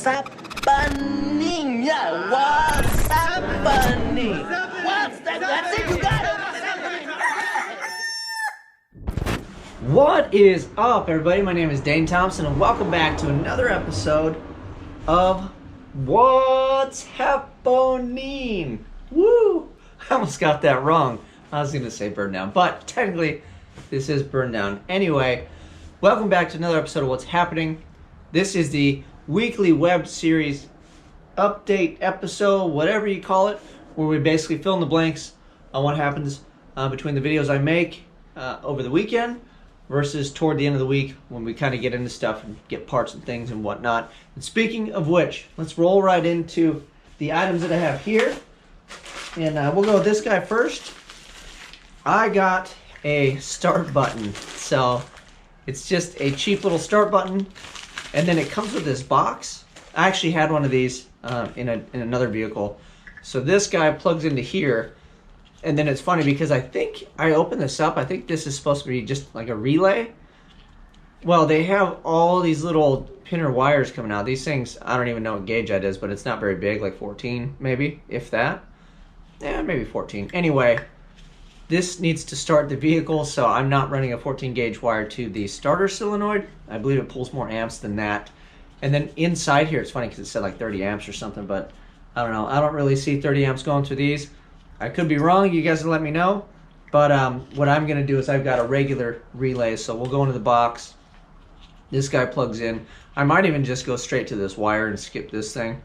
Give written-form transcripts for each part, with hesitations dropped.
What's happening? Yeah, what's happening? What's that? That's it, you got it. What is up, everybody? My name is Dane Thompson, and welcome back to another episode of What's Happening? Woo! I almost got that wrong. I was going to say BurnDown, but technically this is BurnDown. Anyway, welcome back to another episode of What's Happening. This is the weekly web series update episode, whatever you call it, where we basically fill in the blanks on what happens between the videos I make over the weekend versus toward the end of the week when we kind of get into stuff and get parts and things and whatnot. And speaking of which, let's roll right into the items that I have here. And we'll go with this guy first. I got a start button. So it's just a cheap little start button. And then it comes with this box. I actually had one of these in another vehicle. So this guy plugs into here. And then it's funny because I think I opened this up. I think this is supposed to be just like a relay. Well, they have all these little pinner wires coming out. These things, I don't even know what gauge that is, but it's not very big, like 14 maybe, if that. Yeah, maybe 14. Anyway, this needs to start the vehicle, so I'm not running a 14 gauge wire to the starter solenoid. I believe it pulls more amps than that. And then inside here, it's funny because it said like 30 amps or something, but I don't know. I don't really see 30 amps going through these. I could be wrong. You guys can let me know. But what I'm going to do is I've got a regular relay, so we'll go into the box. This guy plugs in. I might even just go straight to this wire and skip this thing.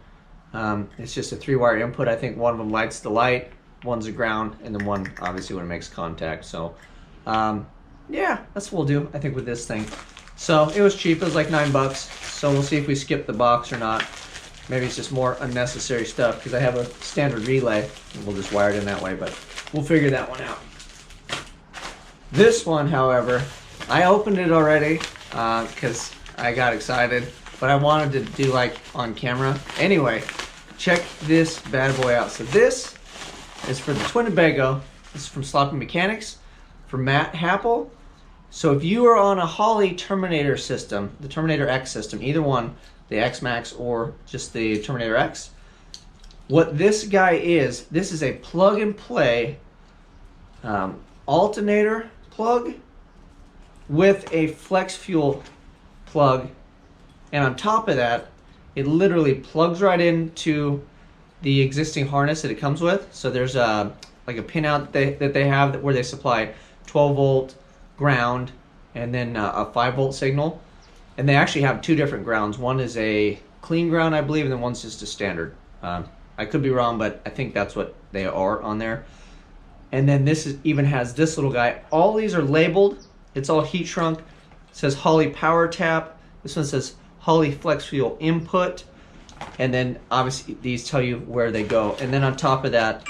It's just a 3-wire input. I think one of them lights the light, one's a ground, and then one obviously when it makes contact. So yeah, that's what we'll do, I think, with this thing. So it was cheap. It was like $9. So we'll see if we skip the box or not. Maybe it's just more unnecessary stuff because I have a standard relay and we'll just wire it in that way, but we'll figure that one out. This one, however, I opened it already because I got excited, but I wanted to do like on camera. Anyway, check this bad boy out. So this is for the Twinnebago. This is from Sloppy Mechanics for Matt Happel. So if you are on a Holley Terminator system, the Terminator X system, either one, the X Max or just the Terminator X, what this guy is, this is a plug and play alternator plug with a flex fuel plug, and on top of that it literally plugs right into the existing harness that it comes with. So there's like a pin out that they have where they supply 12 volt ground and then a 5 volt signal. And they actually have two different grounds. One is a clean ground, I believe, and then one's just a standard. I could be wrong, but I think that's what they are on there. And then this even has this little guy. All these are labeled. It's all heat shrunk. It says Holley Power Tap. This one says Holley Flex Fuel Input. And then obviously these tell you where they go. And then on top of that,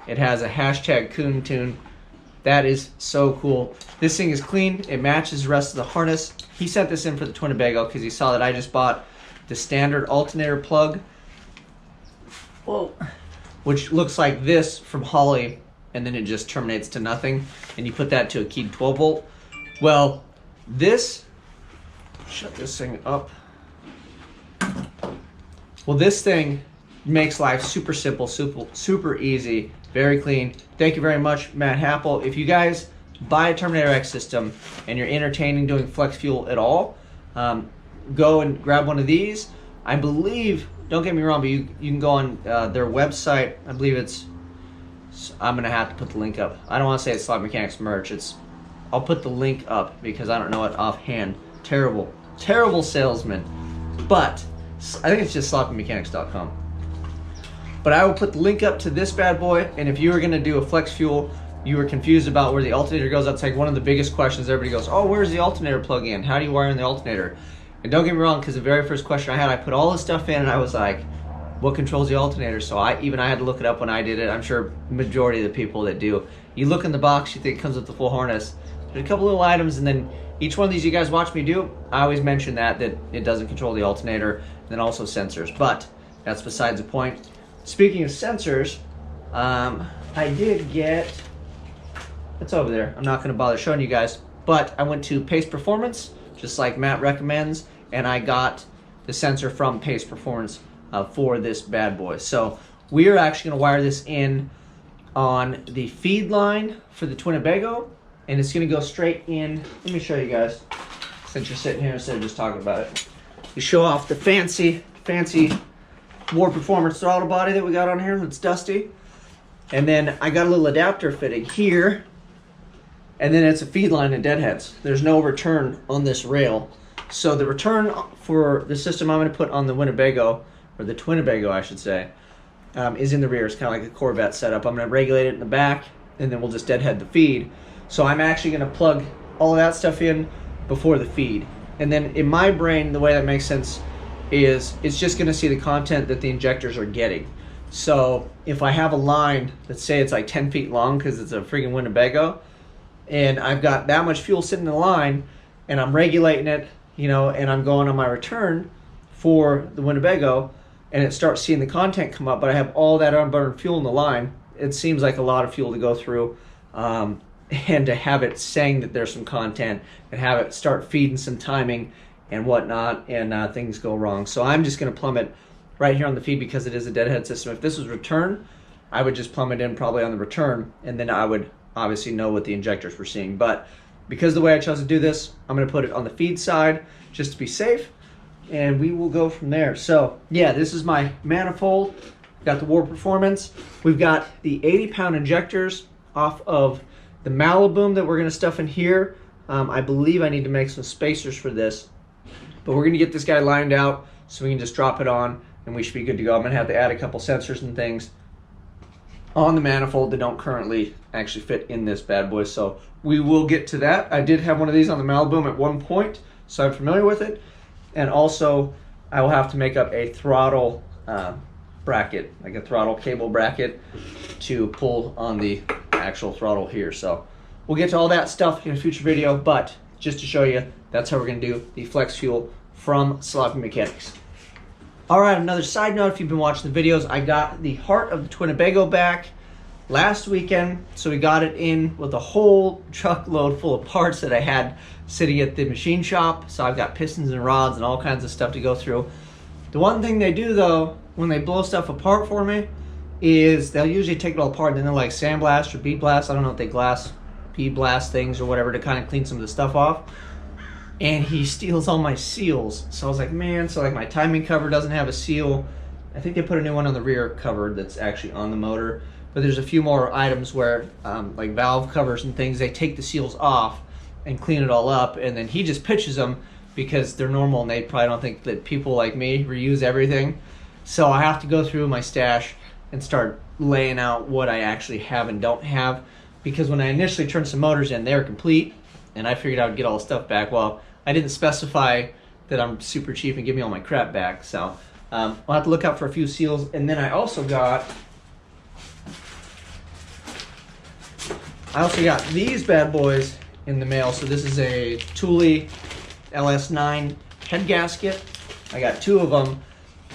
it has a hashtag Coon Tune. That is so cool. This thing is clean. It matches the rest of the harness. He sent this in for the Twinnebago because he saw that I just bought the standard alternator plug. Whoa. Which looks like this from Holley, and then it just terminates to nothing. And you put that to a keyed 12 volt. Well, this, shut this thing up. Well, this thing makes life super simple, super easy, very clean. Thank you very much, Matt Happel. If you guys buy a Terminator X system and you're entertaining doing flex fuel at all, go and grab one of these. I believe, don't get me wrong, but you can go on their website. I believe it's, I'm going to have to put the link up. I don't want to say it's Sloppy Mechanics merch. I'll put the link up because I don't know it offhand. Terrible salesman. But I think it's just sloppymechanics.com. But I will put the link up to this bad boy, and if you were going to do a flex fuel, you were confused about where the alternator goes, that's like one of the biggest questions. Everybody goes, oh, where's the alternator plug in? How do you wire in the alternator? And don't get me wrong, because the very first question I had, I put all this stuff in, and I was like, what controls the alternator? So I had to look it up when I did it. I'm sure majority of the people that do. You look in the box, you think it comes with the full harness. There's a couple little items, and then each one of these you guys watch me do, I always mention that it doesn't control the alternator, and then also sensors. But that's besides the point. Speaking of sensors, I did get, it's over there. I'm not going to bother showing you guys, but I went to Pace Performance, just like Matt recommends, and I got the sensor from Pace Performance for this bad boy. So we are actually going to wire this in on the feed line for the Twinnebago, and it's going to go straight in. Let me show you guys, since you're sitting here instead of just talking about it. We show off the fancy War Performance throttle body that we got on here that's dusty. And then I got a little adapter fitting here, and then it's a feed line and deadheads. There's no return on this rail. So the return for the system I'm going to put on the Winnebago, or the Twinnebago I should say, is in the rear. It's kind of like a Corvette setup. I'm going to regulate it in the back, and then we'll just deadhead the feed. So I'm actually going to plug all of that stuff in before the feed. And then in my brain, the way that makes sense is it's just going to see the content that the injectors are getting. So if I have a line, let's say it's like 10 feet long because it's a freaking Winnebago, and I've got that much fuel sitting in the line, and I'm regulating it, you know, and I'm going on my return for the Winnebago, and it starts seeing the content come up, but I have all that unburned fuel in the line, it seems like a lot of fuel to go through, and to have it saying that there's some content and have it start feeding some timing and whatnot, and things go wrong. So I'm just going to plumb it right here on the feed because it is a deadhead system. If this was return, I would just plumb it in probably on the return, and then I would obviously know what the injectors were seeing. But because the way I chose to do this, I'm going to put it on the feed side just to be safe, and we will go from there. So yeah, this is my manifold. Got the War Performance. We've got the 80-pound injectors off of the Malibu that we're going to stuff in here. I believe I need to make some spacers for this, but we're going to get this guy lined out so we can just drop it on, and we should be good to go. I'm going to have to add a couple sensors and things on the manifold that don't currently actually fit in this bad boy, so we will get to that. I did have one of these on the Malibu at one point, so I'm familiar with it. And also I will have to make up a throttle bracket, like a throttle cable bracket to pull on the actual throttle here. So we'll get to all that stuff in a future video, but just to show you, that's how we're going to do the flex fuel from Sloppy Mechanics. Alright, another side note, if you've been watching the videos, I got the heart of the Twinnebago back last weekend, so we got it in with a whole truckload full of parts that I had sitting at the machine shop. So I've got pistons and rods and all kinds of stuff to go through. The one thing they do though, when they blow stuff apart for me, is they'll usually take it all apart and then they'll like sandblast or bead blast, I don't know if they bead blast things or whatever to kind of clean some of the stuff off. And he steals all my seals. So I was like, man, so like my timing cover doesn't have a seal. I think they put a new one on the rear cover that's actually on the motor. But there's a few more items where, like valve covers and things, they take the seals off and clean it all up. And then he just pitches them because they're normal and they probably don't think that people like me reuse everything. So I have to go through my stash and start laying out what I actually have and don't have. Because when I initially turned some motors in, they were complete. And I figured I would get all the stuff back. Well, I didn't specify that I'm super cheap and give me all my crap back. So I'll have to look out for a few seals. And then I also got these bad boys in the mail. So this is a Thule LS9 head gasket. I got two of them,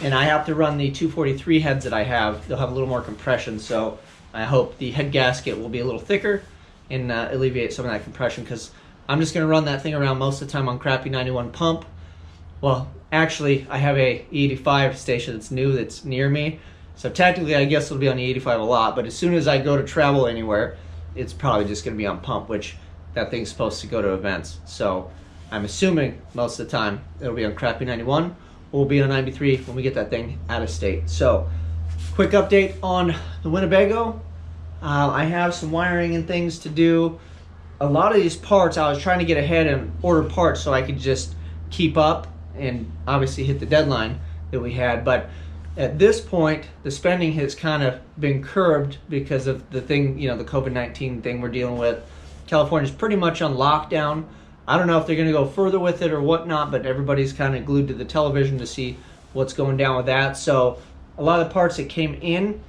and I have to run the 243 heads that I have. They'll have a little more compression, so I hope the head gasket will be a little thicker and alleviate some of that compression, because I'm just going to run that thing around most of the time on crappy 91 pump. Well, actually, I have a E85 station that's new that's near me, so technically I guess it'll be on the E85 a lot, but as soon as I go to travel anywhere, it's probably just going to be on pump, which that thing's supposed to go to events. So I'm assuming most of the time it'll be on crappy 91, or we'll be on 93 when we get that thing out of state. So quick update on the Winnebago. I have some wiring and things to do. A lot of these parts, I was trying to get ahead and order parts so I could just keep up and obviously hit the deadline that we had. But at this point, the spending has kind of been curbed because of the thing, you know, the COVID-19 thing we're dealing with. California's pretty much on lockdown. I don't know if they're going to go further with it or whatnot, but everybody's kind of glued to the television to see what's going down with that. So a lot of the parts that came in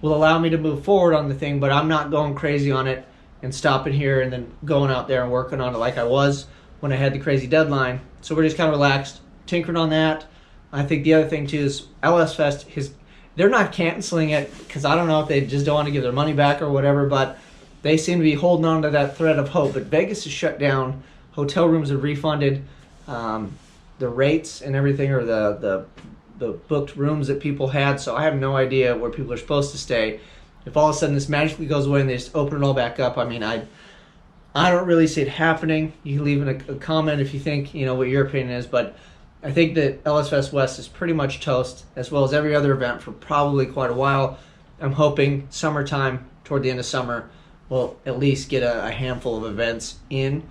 will allow me to move forward on the thing, but I'm not going crazy on it and stopping here and then going out there and working on it like I was when I had the crazy deadline. So we're just kind of relaxed, tinkering on that. I think the other thing too is LS Fest, they're not canceling it because I don't know if they just don't want to give their money back or whatever, but they seem to be holding on to that thread of hope. But Vegas is shut down, hotel rooms are refunded, the rates and everything, or the booked rooms that people had, so I have no idea where people are supposed to stay. If all of a sudden this magically goes away and they just open it all back up, I mean, I don't really see it happening. You can leave in a comment if you think, what your opinion is, but I think that LS Fest West is pretty much toast, as well as every other event for probably quite a while. I'm hoping summertime, toward the end of summer, we'll at least get a handful of events in.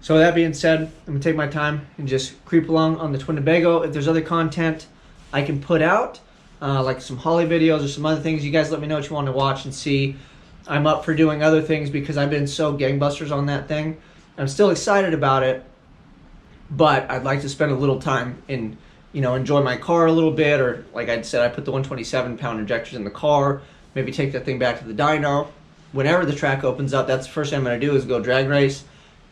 So with that being said, I'm going to take my time and just creep along on the Twinnebago. If there's other content I can put out, like some Holley videos or some other things, you guys let me know what you want to watch and see. I'm up for doing other things because I've been so gangbusters on that thing. I'm still excited about it, but I'd like to spend a little time in, enjoy my car a little bit, or like I said, I put the 127-pound injectors in the car, maybe take that thing back to the dyno. Whenever the track opens up, that's the first thing I'm going to do is go drag race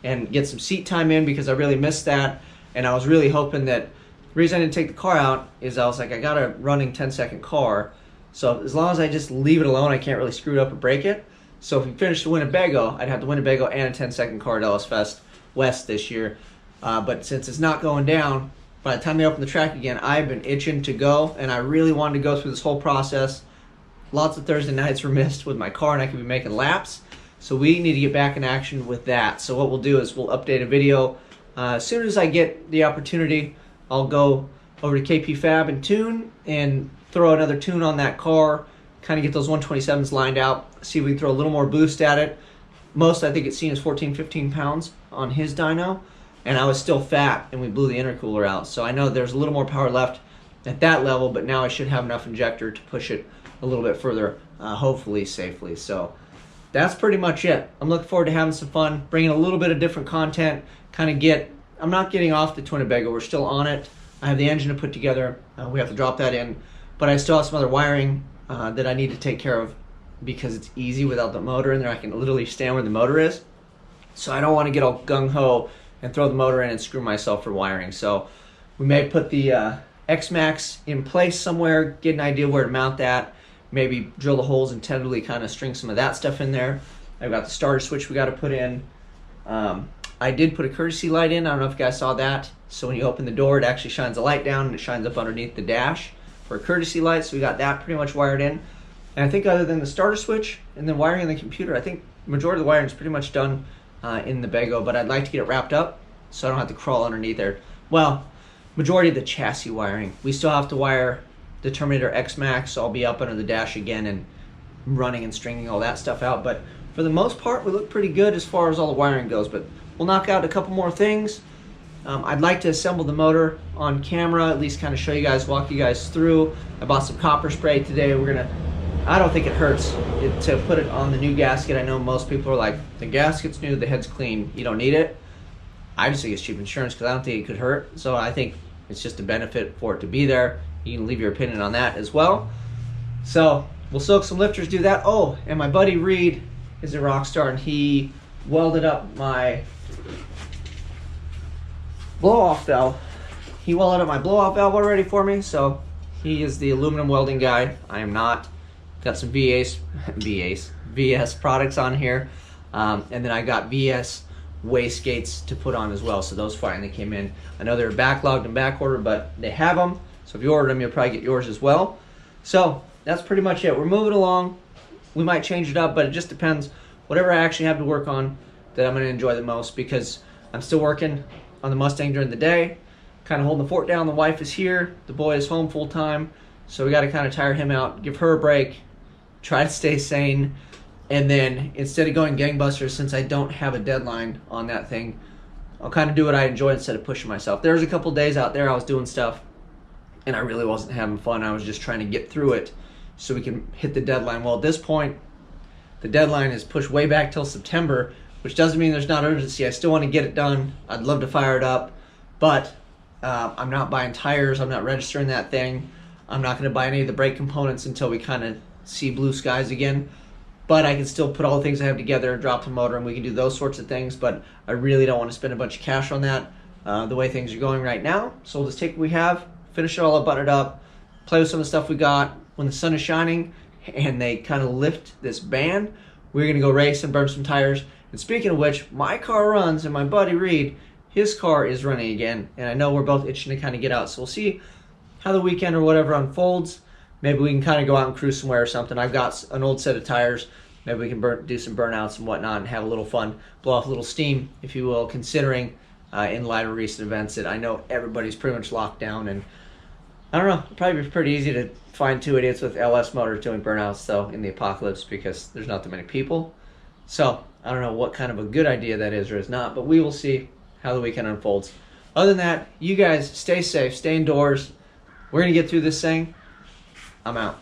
and get some seat time in, because I really missed that. And I was really hoping that the reason I didn't take the car out is I was like, I got a running 10-second car, so as long as I just leave it alone, I can't really screw it up or break it. So if we finish the Winnebago, I'd have the Winnebago and a 10-second car at LS Fest West this year. But since it's not going down, by the time they open the track again, I've been itching to go, and I really wanted to go through this whole process. Lots of Thursday nights were missed with my car, and I could be making laps. So we need to get back in action with that. So what we'll do is we'll update a video. As soon as I get the opportunity, I'll go over to KP Fab and tune and throw another tune on that car, kind of get those 127s lined out, see if we can throw a little more boost at it. Most I think it's seen is 14, 15 pounds on his dyno, and I was still fat, and we blew the intercooler out. So I know there's a little more power left at that level, but now I should have enough injector to push it a little bit further, hopefully safely. So that's pretty much it. I'm looking forward to having some fun, bringing a little bit of different content, I'm not getting off the Twinnebago. We're still on it. I have the engine to put together. We have to drop that in, but I still have some other wiring that I need to take care of, because it's easy without the motor in there. I can literally stand where the motor is. So I don't want to get all gung-ho and throw the motor in and screw myself for wiring. So we may put the X-Max in place somewhere, get an idea where to mount that, maybe drill the holes and tentatively kind of string some of that stuff in there. I've got the starter switch we got to put in. I did put a courtesy light in. I don't know if you guys saw that. So when you open the door, it actually shines the light down, and it shines up underneath the dash for a courtesy light. So we got that pretty much wired in. And I think other than the starter switch and then wiring in the computer, I think the majority of the wiring is pretty much done in the Bago, but I'd like to get it wrapped up so I don't have to crawl underneath there. Well, majority of the chassis wiring. We still have to wire the Terminator X-Max, so I'll be up under the dash again and running and stringing all that stuff out. But for the most part, we look pretty good as far as all the wiring goes, but we'll knock out a couple more things. I'd like to assemble the motor on camera, at least kind of show you guys, walk you guys through. I bought some copper spray today. I don't think it hurts to put it on the new gasket. I know most people are like, the gasket's new, the head's clean, you don't need it. I just think it's cheap insurance because I don't think it could hurt. So I think it's just a benefit for it to be there. You can leave your opinion on that as well. So we'll soak some lifters, do that. Oh, and my buddy Reed is a rock star, and he welded up my blow-off valve. He welded up my blow-off valve already for me, so he is the aluminum welding guy. I am not. Got some VS products on here, and then I got VS wastegates to put on as well, so those finally came in. I know they're backlogged and back ordered, but they have them, so if you order them, you'll probably get yours as well. So that's pretty much it. We're moving along. We might change it up, but it just depends. Whatever I actually have to work on that I'm going to enjoy the most, because I'm still working on the Mustang during the day, kind of holding the fort down. The wife is here, the boy is home full time, so we got to kind of tire him out, give her a break, try to stay sane, and then instead of going gangbusters, since I don't have a deadline on that thing, I'll kind of do what I enjoy instead of pushing myself. There's a couple days out there I was doing stuff and I really wasn't having fun. I was just trying to get through it so we can hit the deadline. Well, at this point, the deadline is pushed way back till September, which doesn't mean there's not urgency. I still want to get it done. I'd love to fire it up, but I'm not buying tires. I'm not registering that thing. I'm not going to buy any of the brake components until we kind of see blue skies again. But I can still put all the things I have together, drop the motor, and we can do those sorts of things. But I really don't want to spend a bunch of cash on that the way things are going right now. So we'll just take what we have, finish it all up, button it up, play with some of the stuff we got. When the sun is shining and they kind of lift this band, we're going to go race and burn some tires. And speaking of which, my car runs, and my buddy Reed, his car is running again, and I know we're both itching to kind of get out. So we'll see how the weekend or whatever unfolds. Maybe we can kind of go out and cruise somewhere or something. I've got an old set of tires. Maybe we can do some burnouts and whatnot and have a little fun, blow off a little steam, if you will, considering in light of recent events that I know everybody's pretty much locked down. And I don't know, it'd probably be pretty easy to find two idiots with LS motors doing burnouts, though, in the apocalypse because there's not that many people. So I don't know what kind of a good idea that is or is not, but we will see how the weekend unfolds. Other than that, you guys stay safe, stay indoors. We're going to get through this thing. I'm out.